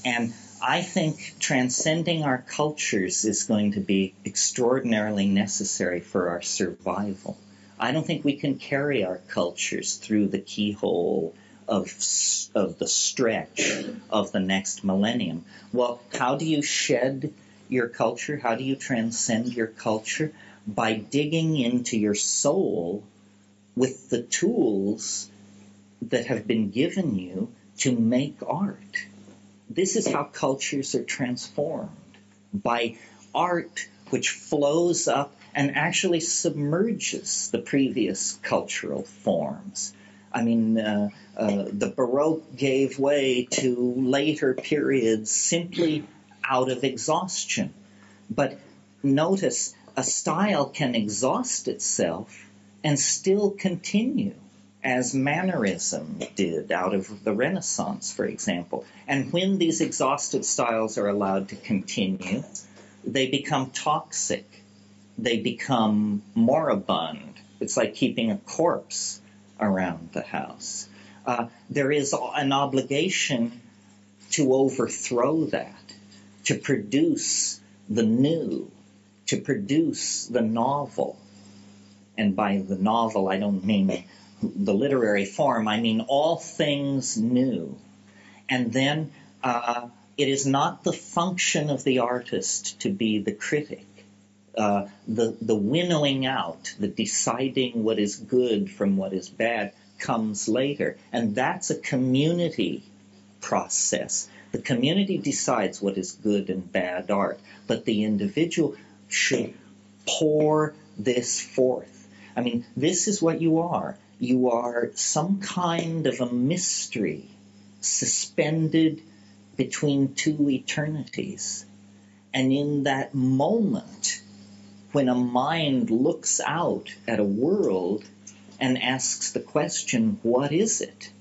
And I think transcending our cultures is going to be extraordinarily necessary for our survival. I don't think we can carry our cultures through the keyhole of the stretch of the next millennium. Well, how do you shed your culture? How do you transcend your culture? By digging into your soul with the tools that have been given you to make art. This is how cultures are transformed, by art which flows up and actually submerges the previous cultural forms. I mean, the Baroque gave way to later periods simply out of exhaustion. But notice, a style can exhaust itself and still continue, as mannerism did out of the Renaissance, for example. And when these exhausted styles are allowed to continue, they become toxic. They become moribund. It's like keeping a corpse around the house. There is an obligation to overthrow that, to produce the new, to produce the novel. And by the novel, I don't mean the literary form, I mean all things new. And then it is not the function of the artist to be the critic. The winnowing out, the deciding what is good from what is bad comes later. And that's a community process. The community decides what is good and bad art, but the individual should pour this forth. I mean, this is what you are. You are some kind of a mystery suspended between two eternities. And in that moment, when a mind looks out at a world and asks the question, what is it?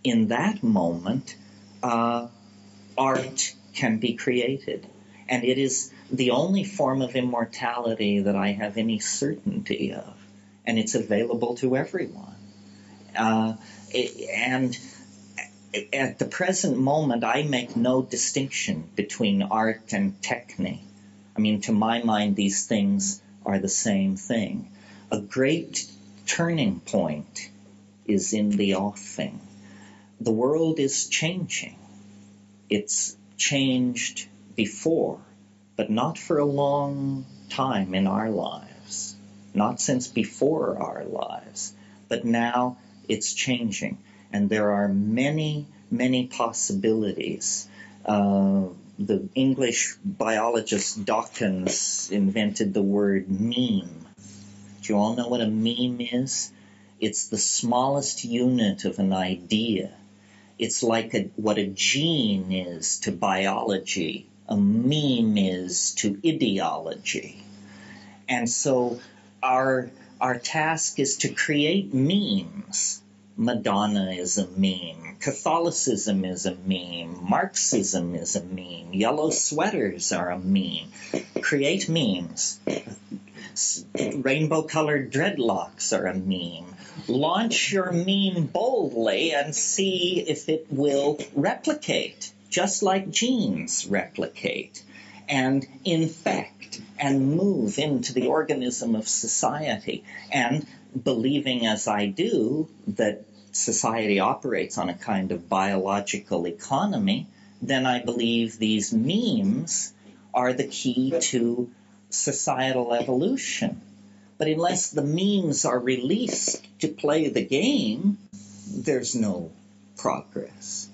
In that moment, art can be created. And it is the only form of immortality that I have any certainty of. And it's available to everyone. And at the present moment, I make no distinction between art and technique. I mean, to my mind, these things are the same thing. A great turning point is in the offing. The world is changing. It's changed before, but not for a long time in our lives. Not since before our lives, but now it's changing. And there are many, many possibilities. The English biologist Dawkins invented the word meme. Do you all know what a meme is? It's the smallest unit of an idea. It's like what a gene is to biology, a meme is to ideology. And so our task is to create memes. Madonna is a meme. Catholicism is a meme. Marxism is a meme. Yellow sweaters are a meme. Create memes. Rainbow-colored dreadlocks are a meme. Launch your meme boldly and see if it will replicate, just like genes replicate, and infect and move into the organism of society. And believing, as I do, that society operates on a kind of biological economy, then I believe these memes are the key to societal evolution. But unless the memes are released to play the game, there's no progress.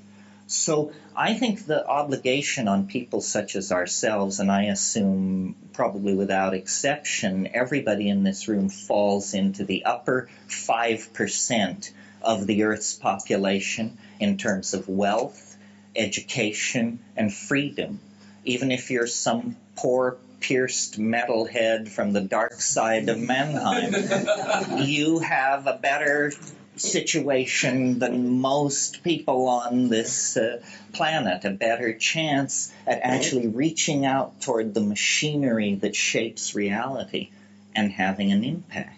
So I think the obligation on people such as ourselves, and I assume probably without exception, everybody in this room falls into the upper 5% of the Earth's population in terms of wealth, education, and freedom. Even if you're some poor pierced metalhead from the dark side of Mannheim, you have a better situation than most people on this planet, a better chance at actually reaching out toward the machinery that shapes reality and having an impact.